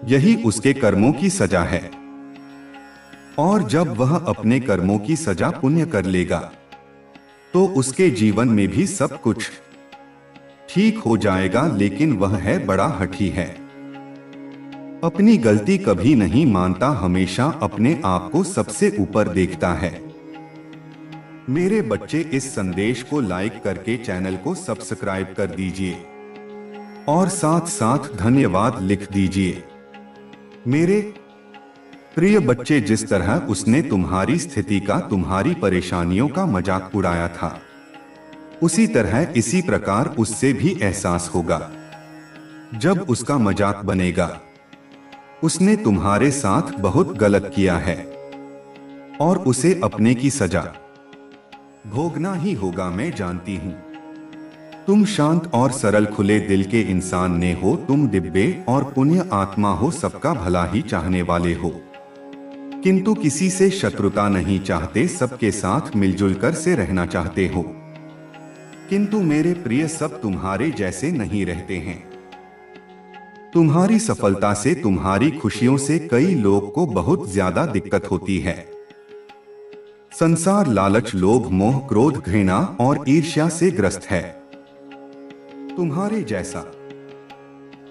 यही उसके कर्मों की सजा है। और जब वह अपने कर्मों की सजा पुण्य कर लेगा तो उसके जीवन में भी सब कुछ ठीक हो जाएगा। लेकिन वह है बड़ा हठी है, अपनी गलती कभी नहीं मानता, हमेशा अपने आप को सबसे ऊपर देखता है। मेरे बच्चे, इस संदेश को लाइक करके चैनल को सब्सक्राइब कर दीजिए और साथ साथ धन्यवाद लिख दीजिए। मेरे प्रिय बच्चे, जिस तरह उसने तुम्हारी स्थिति का, तुम्हारी परेशानियों का मजाक उड़ाया था, उसी तरह इसी प्रकार उससे भी एहसास होगा जब उसका मजाक बनेगा। उसने तुम्हारे साथ बहुत गलत किया है और उसे अपने की सजा भोगना ही होगा। मैं जानती हूं तुम शांत और सरल खुले दिल के इंसान ने हो। तुम दिव्य और पुण्य आत्मा हो, सबका भला ही चाहने वाले हो, किंतु किसी से शत्रुता नहीं चाहते, सबके साथ मिलजुल कर से रहना चाहते हो। किंतु मेरे प्रिय, सब तुम्हारे जैसे नहीं रहते हैं। तुम्हारी सफलता से, तुम्हारी खुशियों से कई लोग को बहुत ज्यादा दिक्कत होती है। संसार लालच, लोभ, मोह, क्रोध, घृणा और ईर्ष्या से ग्रस्त है। तुम्हारे जैसा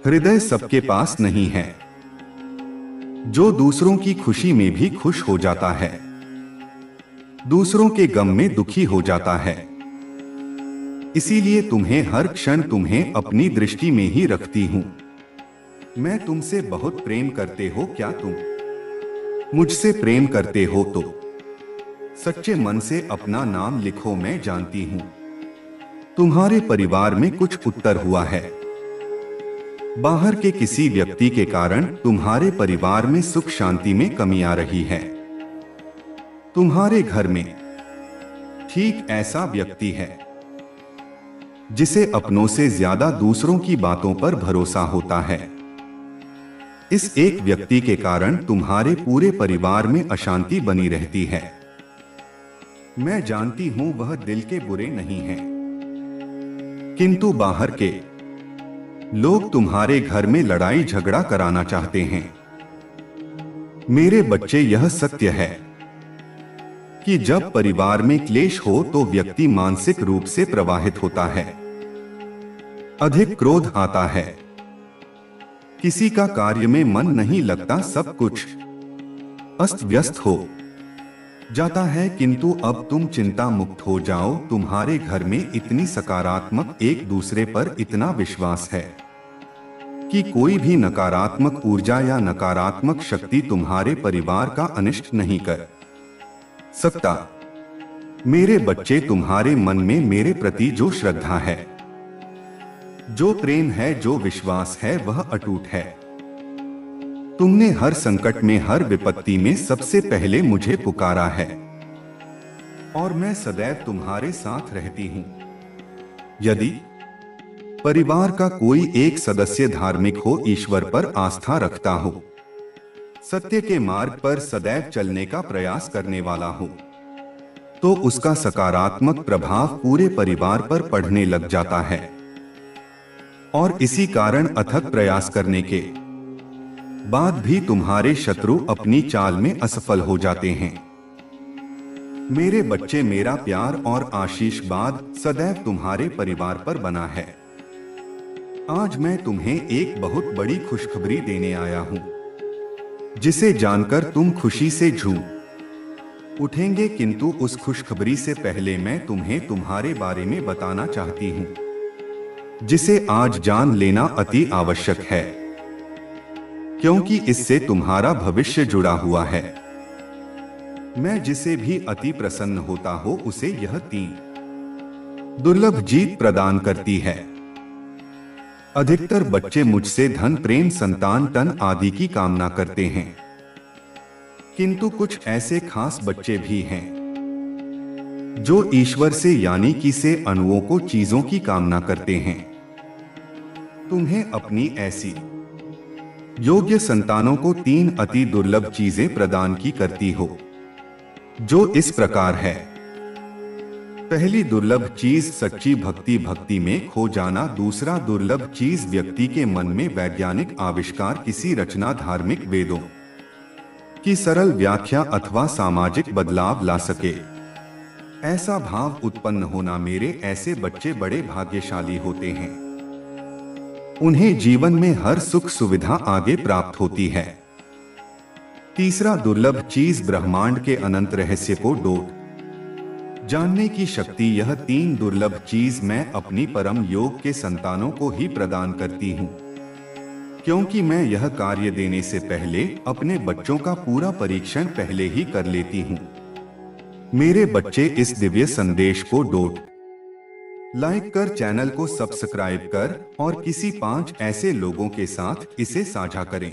हृदय सबके पास नहीं है, जो दूसरों की खुशी में भी खुश हो जाता है, दूसरों के गम में दुखी हो जाता है। इसीलिए तुम्हें हर क्षण तुम्हें अपनी दृष्टि में ही रखती हूँ। मैं तुमसे बहुत प्रेम करते हो। क्या तुम मुझसे प्रेम करते हो तो सच्चे मन से अपना नाम लिखो। मैं जानती हूँ तुम्हारे परिवार में कुछ उत्तर हुआ है। बाहर के किसी व्यक्ति के कारण तुम्हारे परिवार में सुख शांति में कमी आ रही है। तुम्हारे घर में ठीक ऐसा व्यक्ति है जिसे अपनों से ज्यादा दूसरों की बातों पर भरोसा होता है। इस एक व्यक्ति के कारण तुम्हारे पूरे परिवार में अशांति बनी रहती है। मैं जानती हूं वह दिल के बुरे नहीं हैं, किंतु बाहर के लोग तुम्हारे घर में लड़ाई झगड़ा कराना चाहते हैं। मेरे बच्चे, यह सत्य है कि जब परिवार में क्लेश हो तो व्यक्ति मानसिक रूप से प्रभावित होता है, अधिक क्रोध आता है, किसी का कार्य में मन नहीं लगता, सब कुछ अस्त व्यस्त हो जाता है। किंतु अब तुम चिंता मुक्त हो जाओ। तुम्हारे घर में इतनी सकारात्मक, एक दूसरे पर इतना विश्वास है कि कोई भी नकारात्मक ऊर्जा या नकारात्मक शक्ति तुम्हारे परिवार का अनिष्ट नहीं कर सकता। मेरे बच्चे, तुम्हारे मन में मेरे प्रति जो श्रद्धा है, जो प्रेम है, जो विश्वास है, वह अटूट है। तुमने हर संकट में, हर विपत्ति में सबसे पहले मुझे पुकारा है और मैं सदैव तुम्हारे साथ रहती हूं। यदि परिवार का कोई एक सदस्य धार्मिक हो, ईश्वर पर आस्था रखता हो, सत्य के मार्ग पर सदैव चलने का प्रयास करने वाला हो, तो उसका सकारात्मक प्रभाव पूरे परिवार पर पड़ने लग जाता है और इसी कारण अथक प्रयास करने के बाद भी तुम्हारे शत्रु अपनी चाल में असफल हो जाते हैं। मेरे बच्चे, मेरा प्यार और आशीर्वाद सदैव तुम्हारे परिवार पर बना है। आज मैं तुम्हें एक बहुत बड़ी खुशखबरी देने आया हूं, जिसे जानकर तुम खुशी से झूम उठेंगे। किंतु उस खुशखबरी से पहले मैं तुम्हें तुम्हारे बारे में बताना चाहती हूं, जिसे आज जान लेना अति आवश्यक है, क्योंकि इससे तुम्हारा भविष्य जुड़ा हुआ है। मैं जिसे भी अति प्रसन्न होता हो उसे यह 3 दुर्लभ जीत प्रदान करती है। अधिकतर बच्चे मुझसे धन, प्रेम, संतान, तन आदि की कामना करते हैं, किंतु कुछ ऐसे खास बच्चे भी हैं जो ईश्वर से यानी कि से अणुओं को, चीजों की कामना करते हैं। तुम्हें अपनी ऐसी योग्य संतानों को 3 अति दुर्लभ चीजें प्रदान की करती हो, जो इस प्रकार है। पहली दुर्लभ चीज सच्ची भक्ति, भक्ति में खो जाना। दूसरा दुर्लभ चीज व्यक्ति के मन में वैज्ञानिक आविष्कार, किसी रचना, धार्मिक वेदों की सरल व्याख्या अथवा सामाजिक बदलाव ला सके, ऐसा भाव उत्पन्न होना। मेरे ऐसे बच्चे बड़े भाग्यशाली होते हैं, उन्हें जीवन में हर सुख सुविधा आगे प्राप्त होती है। तीसरा दुर्लभ चीज ब्रह्मांड के अनंत रहस्य को डोट जानने की शक्ति। यह 3 दुर्लभ चीज मैं अपनी परम योग के संतानों को ही प्रदान करती हूँ, क्योंकि मैं यह कार्य देने से पहले अपने बच्चों का पूरा परीक्षण पहले ही कर लेती हूँ। मेरे बच्चे, इस दिव्य संदेश को डोट लाइक कर, चैनल को सब्सक्राइब कर और किसी 5 ऐसे लोगों के साथ इसे साझा करें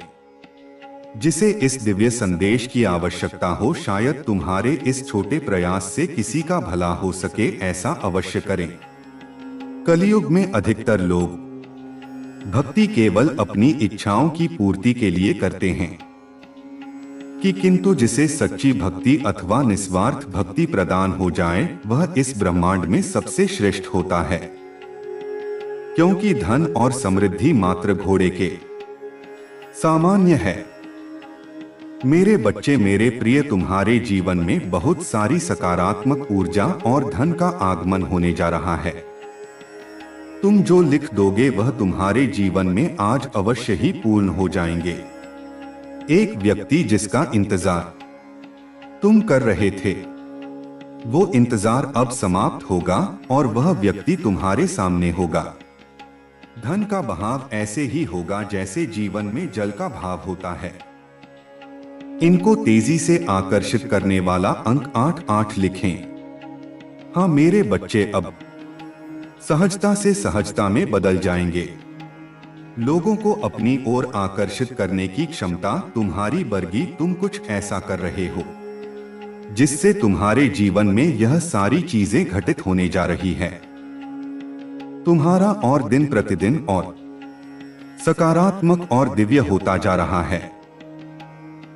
जिसे इस दिव्य संदेश की आवश्यकता हो। शायद तुम्हारे इस छोटे प्रयास से किसी का भला हो सके, ऐसा अवश्य करें। कलयुग में अधिकतर लोग भक्ति केवल अपनी इच्छाओं की पूर्ति के लिए करते हैं किंतु जिसे सच्ची भक्ति अथवा निस्वार्थ भक्ति प्रदान हो जाए, वह इस ब्रह्मांड में सबसे श्रेष्ठ होता है। क्योंकि धन और समृद्धि मात्र घोड़े के सामान्य है। मेरे बच्चे, मेरे प्रिय, तुम्हारे जीवन में बहुत सारी सकारात्मक ऊर्जा और धन का आगमन होने जा रहा है। तुम जो लिख दोगे वह तुम्हारे जीवन में आज अवश्य ही पूर्ण हो जाएंगे। एक व्यक्ति जिसका इंतजार तुम कर रहे थे, वो इंतजार अब समाप्त होगा और वह व्यक्ति तुम्हारे सामने होगा। धन का बहाव ऐसे ही होगा जैसे जीवन में जल का भाव होता है। इनको तेजी से आकर्षित करने वाला अंक 8 लिखें। हाँ मेरे बच्चे, अब सहजता से सहजता में बदल जाएंगे। लोगों को अपनी ओर आकर्षित करने की क्षमता तुम्हारी बढ़ी। तुम कुछ ऐसा कर रहे हो जिससे तुम्हारे जीवन में यह सारी चीजें घटित होने जा रही है। तुम्हारा और दिन प्रतिदिन और सकारात्मक और दिव्य होता जा रहा है।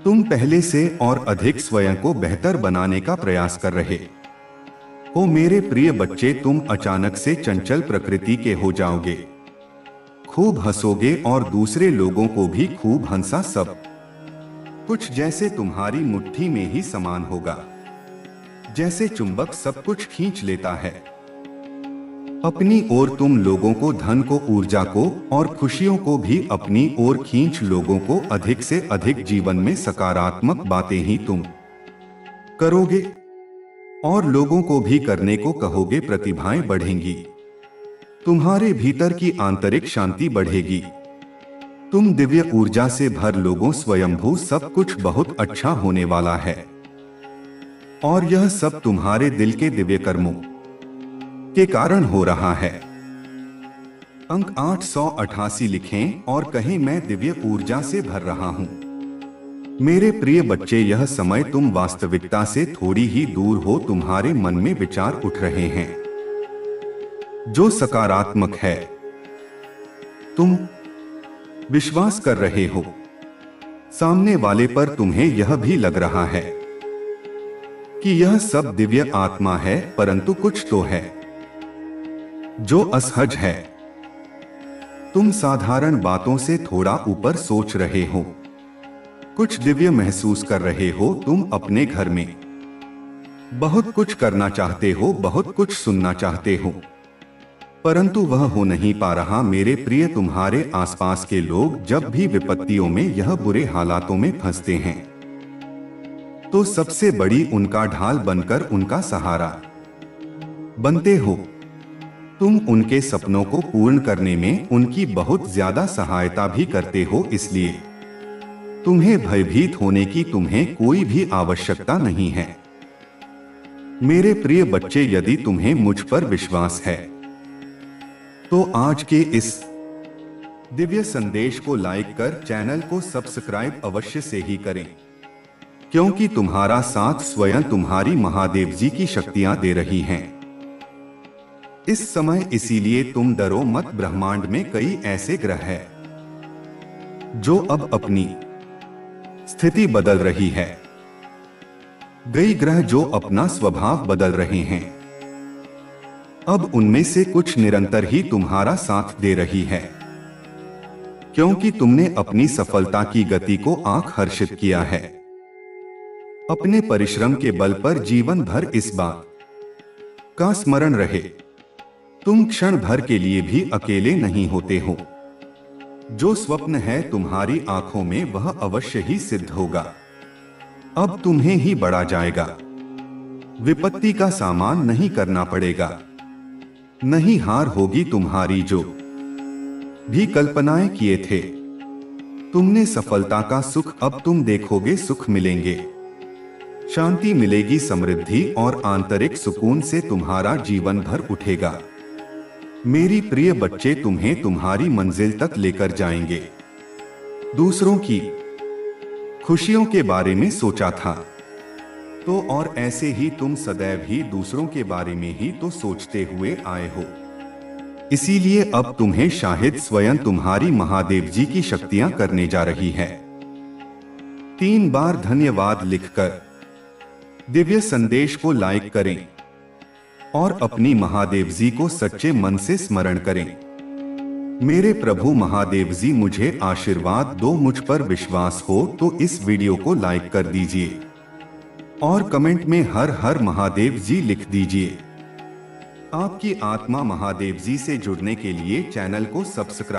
तुम पहले से और अधिक स्वयं को बेहतर बनाने का प्रयास कर रहे हो। मेरे प्रिय बच्चे, तुम अचानक से चंचल प्रकृति के हो जाओगे। खूब हंसोगे और दूसरे लोगों को भी खूब हंसा। सब कुछ जैसे तुम्हारी मुट्ठी में ही समान होगा, जैसे चुंबक सब कुछ खींच लेता है अपनी ओर। तुम लोगों को, धन को, ऊर्जा को और खुशियों को भी अपनी ओर खींच लोगों को अधिक से अधिक जीवन में सकारात्मक बातें ही तुम करोगे और लोगों को भी करने को कहोगे। प्रतिभाएं बढ़ेंगी, तुम्हारे भीतर की आंतरिक शांति बढ़ेगी। तुम दिव्य ऊर्जा से भर लोगों। स्वयंभू सब कुछ बहुत अच्छा होने वाला है और यह सब तुम्हारे दिल के दिव्य कर्मों के कारण हो रहा है। अंक 888 लिखें और कहें, मैं दिव्य ऊर्जा से भर रहा हूं। मेरे प्रिय बच्चे, यह समय तुम वास्तविकता से थोड़ी ही दूर हो। तुम्हारे मन में विचार उठ रहे हैं जो सकारात्मक है। तुम विश्वास कर रहे हो सामने वाले पर। तुम्हें यह भी लग रहा है कि यह सब दिव्य आत्मा है, परंतु कुछ तो है जो असहज है। तुम साधारण बातों से थोड़ा ऊपर सोच रहे हो, कुछ दिव्य महसूस कर रहे हो। तुम अपने घर में बहुत कुछ करना चाहते हो, बहुत कुछ सुनना चाहते हो, परंतु वह हो नहीं पा रहा। मेरे प्रिय, तुम्हारे आसपास के लोग जब भी विपत्तियों में, यह बुरे हालातों में फंसते हैं, तो सबसे बड़ी उनका ढाल बनकर उनका सहारा बनते हो। तुम उनके सपनों को पूर्ण करने में उनकी बहुत ज्यादा सहायता भी करते हो। इसलिए तुम्हें भयभीत होने की तुम्हें कोई भी आवश्यकता नहीं है। मेरे प्रिय बच्चे, यदि तुम्हें मुझ पर विश्वास है तो आज के इस दिव्य संदेश को लाइक कर चैनल को सब्सक्राइब अवश्य से ही करें, क्योंकि तुम्हारा साथ स्वयं तुम्हारी महादेव जी की शक्तियां दे रही हैं इस समय। इसीलिए तुम डरो मत। ब्रह्मांड में कई ऐसे ग्रह हैं जो अब अपनी स्थिति बदल रही है। कई ग्रह जो अपना स्वभाव बदल रहे हैं। अब उनमें से कुछ निरंतर ही तुम्हारा साथ दे रही है, क्योंकि तुमने अपनी सफलता की गति को आंख हर्षित किया है। अपने परिश्रम के बल पर जीवन भर इस बात का स्मरण रहे, तुम क्षण भर के लिए भी अकेले नहीं होते हो। जो स्वप्न है तुम्हारी आंखों में, वह अवश्य ही सिद्ध होगा। अब तुम्हें ही बढ़ा जाएगा। विपत्ति का सामना नहीं करना पड़ेगा, नहीं हार होगी तुम्हारी। जो भी कल्पनाएं किए थे तुमने सफलता का सुख, अब तुम देखोगे सुख मिलेंगे, शांति मिलेगी, समृद्धि और आंतरिक सुकून से तुम्हारा जीवन भर उठेगा। मेरी प्रिय बच्चे, तुम्हें तुम्हारी मंजिल तक लेकर जाएंगे। दूसरों की खुशियों के बारे में सोचा था तो और ऐसे ही तुम सदैव ही दूसरों के बारे में ही तो सोचते हुए आए हो। इसीलिए अब तुम्हें शायद स्वयं तुम्हारी महादेव जी की शक्तियां करने जा रही है। 3 बार धन्यवाद लिखकर दिव्य संदेश को लाइक करें और अपनी महादेव जी को सच्चे मन से स्मरण करें। मेरे प्रभु महादेव जी मुझे आशीर्वाद दो। मुझ पर विश्वास हो तो इस वीडियो को लाइक कर दीजिए और कमेंट में हर हर महादेव जी लिख दीजिए। आपकी आत्मा महादेव जी से जुड़ने के लिए चैनल को सब्सक्राइब